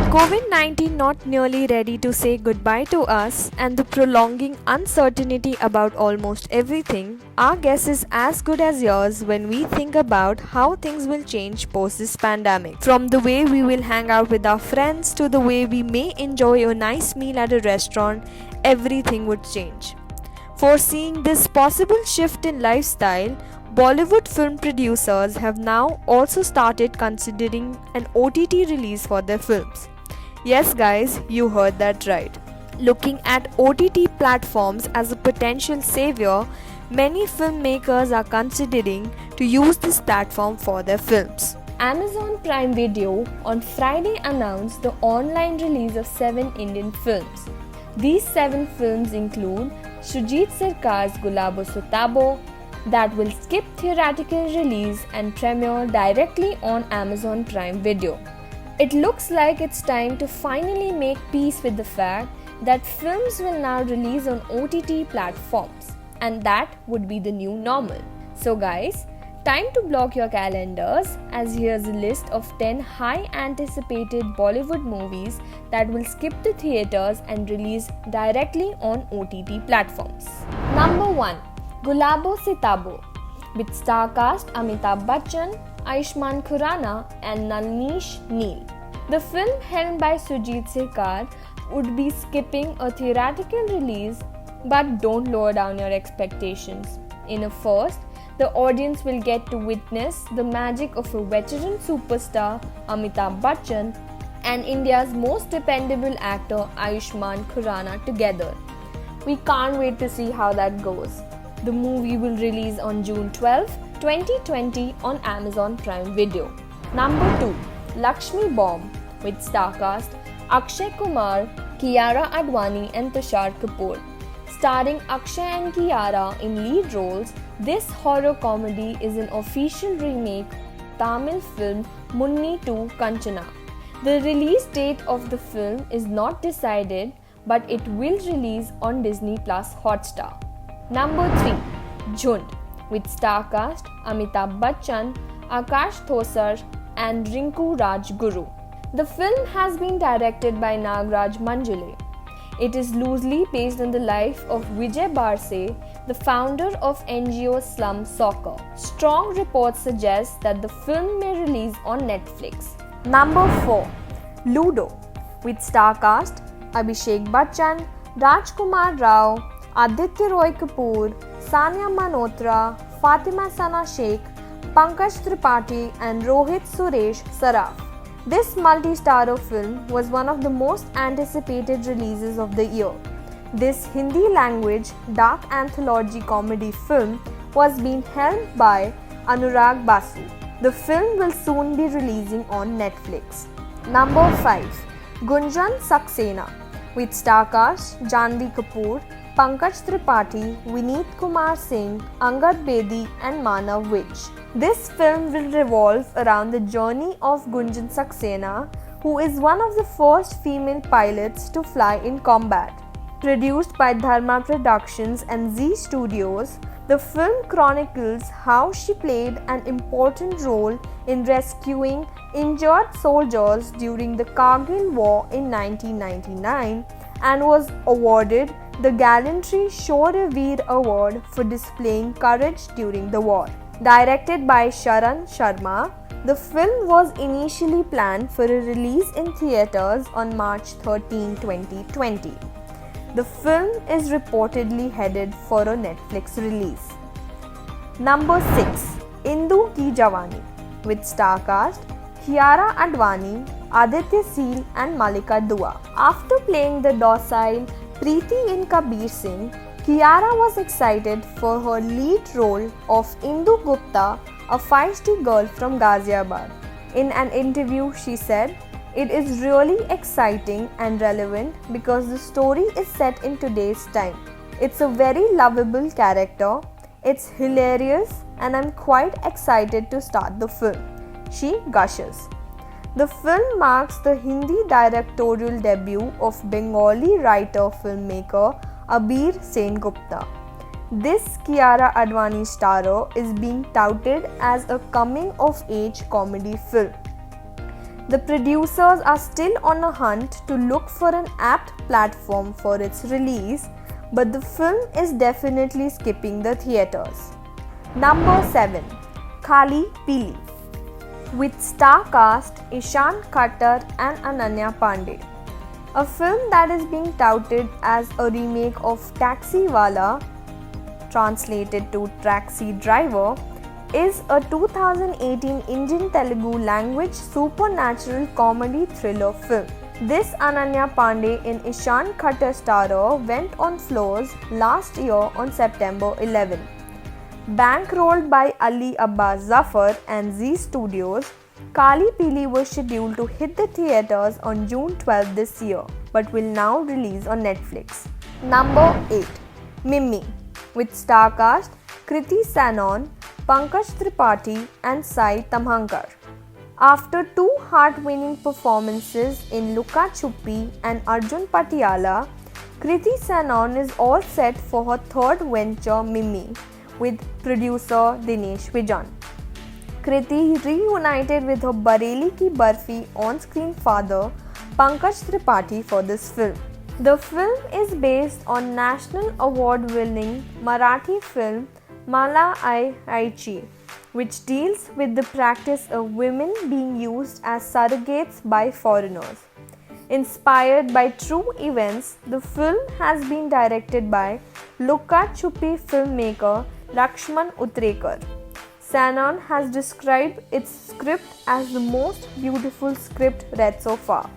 COVID-19 not nearly ready to say goodbye to us, and the prolonging uncertainty about almost everything, our guess is as good as yours when we think about how things will change post this pandemic. From the way we will hang out with our friends to the way we may enjoy a nice meal at a restaurant, everything would change. Foreseeing this possible shift in lifestyle, Bollywood film producers have now also started considering an OTT release for their films. Yes, guys, you heard that right. Looking at OTT platforms as a potential savior, many filmmakers are considering to use this platform for their films. Amazon Prime Video on Friday announced the online release of 7 Indian films. These 7 films include Shoojit Sircar's Gulabo Sutabo, that will skip theatrical release and premiere directly on Amazon Prime Video. It looks like it's time to finally make peace with the fact that films will now release on OTT platforms, and that would be the new normal. So guys, time to block your calendars, as here's a list of 10 high anticipated Bollywood movies that will skip the theaters and release directly on OTT platforms. Number 1. Gulabo Sitabo, with star cast Amitabh Bachchan, Ayushmann Khurrana and Nalinish Neel. The film, helmed by Shoojit Sircar, would be skipping a theatrical release, but don't lower down your expectations. In a first, the audience will get to witness the magic of a veteran superstar Amitabh Bachchan and India's most dependable actor Ayushmann Khurrana together. We can't wait to see how that goes. The movie will release on June 12, 2020 on Amazon Prime Video. Number 2. Lakshmi Bomb, with star cast Akshay Kumar, Kiara Advani and Tushar Kapoor. Starring Akshay and Kiara in lead roles, this horror comedy is an official remake of Tamil film Munni 2 Kanchana. The release date of the film is not decided, but it will release on Disney Plus Hotstar. Number 3. Jhund, with star cast Amitabh Bachchan, Akash Thosar and Rinku Rajguru. The film has been directed by Nagraj Manjule. It is loosely based on the life of Vijay Barse, the founder of NGO Slum Soccer. Strong reports suggest that the film may release on Netflix. Number 4. Ludo, with star cast Abhishek Bachchan, Rajkumar Rao, Aditya Roy Kapoor, Sania Malhotra, Fatima Sana Sheikh, Pankaj Tripathi and Rohit Suresh Saraf. This multi-starrer film was one of the most anticipated releases of the year. This Hindi language dark anthology comedy film was being helmed by Anurag Basu. The film will soon be releasing on Netflix. Number 5. Gunjan Saxena, with star cast Janhvi Kapoor, Pankaj Tripathi, Vineet Kumar Singh, Angad Bedi and Manav Vij. This film will revolve around the journey of Gunjan Saxena, who is one of the first female pilots to fly in combat. Produced by Dharma Productions and Zee Studios, the film chronicles how she played an important role in rescuing injured soldiers during the Kargil War in 1999 and was awarded the Gallantry Shaurya Award for displaying courage during the war. Directed by Sharan Sharma, the film was initially planned for a release in theaters on March 13, 2020. The film is reportedly headed for a Netflix release. Number 6. Indu Ki Jawani, with star cast Kiara Advani, Aditya Seal and Malika Dua. After playing the docile Preeti in Kabir Singh, Kiara was excited for her lead role of Indu Gupta, a feisty girl from Ghaziabad. In an interview, she said, "It is really exciting and relevant because the story is set in today's time. It's a very lovable character, it's hilarious, and I'm quite excited to start the film," she gushes. The film marks the Hindi directorial debut of Bengali writer-filmmaker Abir Sengupta. This Kiara Advani starrer is being touted as a coming-of-age comedy film. The producers are still on a hunt to look for an apt platform for its release, but the film is definitely skipping the theatres. Number 7. Khali Pili, with star cast Ishaan Khattar and Ananya Pandey. A film that is being touted as a remake of Taxiwala, translated to Taxi Driver, is a 2018 Indian Telugu language supernatural comedy thriller film. This Ananya Pandey in Ishaan Khattar starrer went on floors last year on September 11. Bankrolled by Ali Abbas Zafar and Zee Studios, Khali Pili was scheduled to hit the theatres on June 12 this year, but will now release on Netflix. Number 8. Mimmi, with star cast Kriti Sanon, Pankaj Tripathi and Sai Tamhankar. After two heart-winning performances in Luka Chuppi and Arjun Patiala, Kriti Sanon is all set for her third venture Mimmi with producer Dinesh Vijan. Kriti reunited with her Bareli Ki Barfi on-screen father Pankaj Tripathi for this film. The film is based on national award-winning Marathi film Mala Ai Aichi, which deals with the practice of women being used as surrogates by foreigners. Inspired by true events, the film has been directed by Luka Chuppi filmmaker Lakshman Utrekar. Sanon has described its script as the most beautiful script read so far.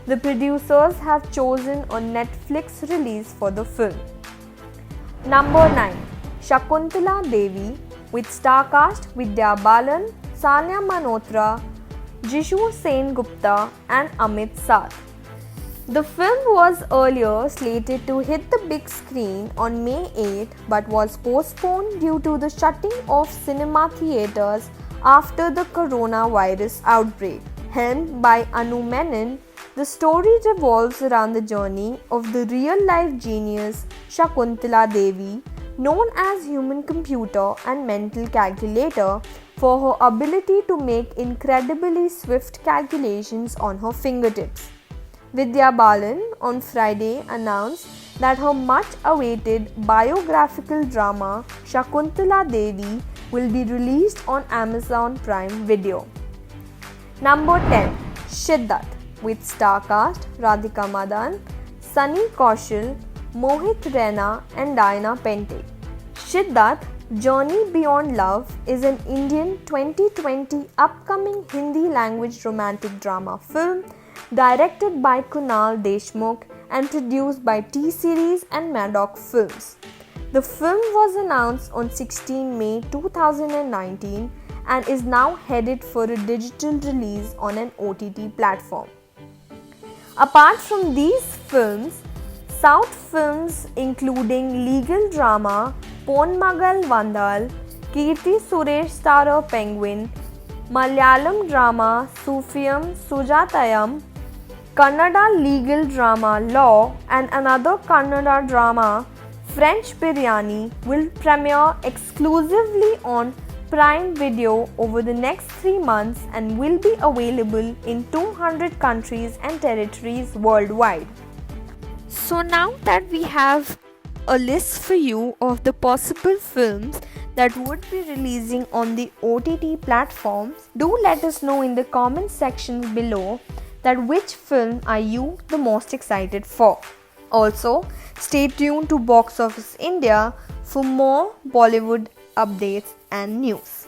The producers have chosen a Netflix release for the film. Number 9. Shakuntala Devi, with star cast Vidya Balan, Sanya Malhotra, Jishu Sen Gupta and Amit Sath. The film was earlier slated to hit the big screen on May 8 but was postponed due to the shutting of cinema theatres after the coronavirus outbreak. Helmed by Anu Menon, the story revolves around the journey of the real-life genius Shakuntala Devi, known as human computer and mental calculator, for her ability to make incredibly swift calculations on her fingertips. Vidya Balan on Friday announced that her much-awaited biographical drama Shakuntala Devi will be released on Amazon Prime Video. Number 10. Shiddat, with star cast Radhika Madan, Sunny Kaushal, Mohit Raina and Diana Pente. Shiddat, Journey Beyond Love is an Indian 2020 upcoming Hindi language romantic drama film directed by Kunal Deshmukh and produced by T-Series and Maddox Films. The film was announced on 16 May 2019 and is now headed for a digital release on an OTT platform. Apart from these films, South films including legal drama Ponmagal Vandal, Kirti Suresh starrer Penguin, Malayalam drama Sufiyam Sujatayam, Kannada legal drama Law and another Kannada drama French Biryani will premiere exclusively on Prime Video over the next 3 months and will be available in 200 countries and territories worldwide. So now that we have a list for you of the possible films that would be releasing on the OTT platforms, do let us know in the comment section below that which film are you the most excited for. Also, stay tuned to Box Office India for more Bollywood updates and news.